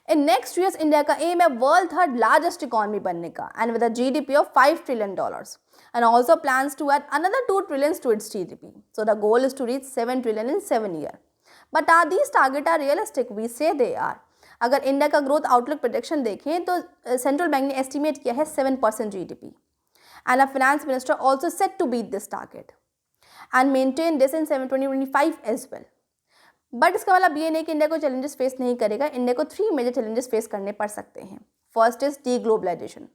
In next years India का M है world third largest economy बनने का and with a GDP of $5 trillion and also plans to add another 2 trillion to its GDP. So the goal is to reach 7 trillion in 7 years. But are these targets are realistic? We say they are. अगर India का growth outlook projection देखें तो central bank ने estimate किया है 7% GDP and a finance minister also set to beat this target and maintain this in 2025 as well. But इसका मतलब ये नहीं कि इंडिया को चैलेंजेस फेस नहीं करेगा. इंडिया को 3 मेजर चैलेंजेस फेस करने पड़ सकते हैं. First is deglobalization.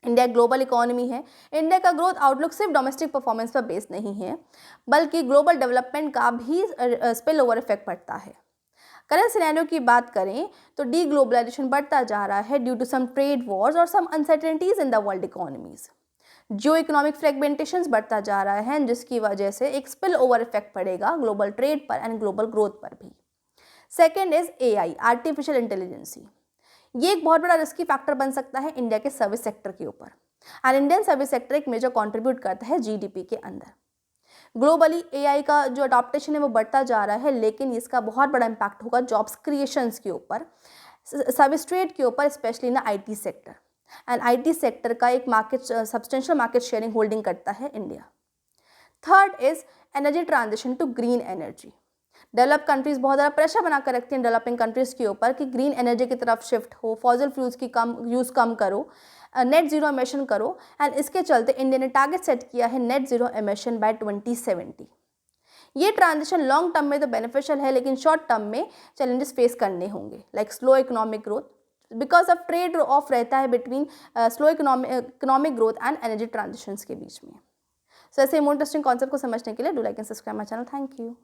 India global economy है. इंडिया का ग्रोथ आउटलुक सिर्फ डोमेस्टिक परफॉर्मेंस पर बेस्ड नहीं है बल्कि ग्लोबल डेवलपमेंट का भी स्पिल ओवर इफेक्ट पड़ता है. करंट सिनेरियो की बात करें तो डी ग्लोबलाइजेशन बढ़ता जा रहा है due to some trade wars और some uncertainties in the world economies. Geo economic fragmentation बढ़ता जा रहा है जिसकी वजह से एक स्पिल ओवर इफेक्ट पड़ेगा ग्लोबल ट्रेड पर एंड ग्लोबल ग्रोथ पर भी. Second is AI, artificial intelligence. ये एक बहुत बड़ा रिस्की फैक्टर बन सकता है इंडिया के सर्विस सेक्टर के ऊपर एंड इंडियन सर्विस सेक्टर एक मेजर कंट्रीब्यूट करता है जीडीपी के अंदर. ग्लोबली AI का जो अडॉप्टेशन है वो बढ़ता जा रहा है लेकिन इसका बहुत बड़ा इम्पैक्ट होगा जॉब्स क्रिएशंस के ऊपर, सर्विस ट्रेड के ऊपर, specially in IT sector. And IT sector का एक सब्सटेंशियल मार्केट शेयरिंग होल्डिंग करता है India. Third is energy transition to green energy. Develop countries बहुत ज़्यादा प्रेशर बनाकर रखती हैं डेवलपिंग कंट्रीज़ के ऊपर कि ग्रीन एनर्जी की तरफ शिफ्ट हो, फॉसिल फ्यूल्स की यूज़ कम करो, नेट जीरो एमिशन करो. एंड इसके चलते इंडिया ने टारगेट सेट किया है नेट जीरो एमिशन बाय 2070. ये ट्रांजिशन लॉन्ग टर्म में तो बेनिफिशियल है लेकिन शॉर्ट टर्म में चैलेंजेस फेस करने होंगे like slow economic growth because of trade off रहता है between slow economic growth and energy transitions के बीच में. सो ऐसे मोर इंटरेस्टिंग कॉन्सेप्ट को समझने के लिए do like and subscribe my channel. Thank you.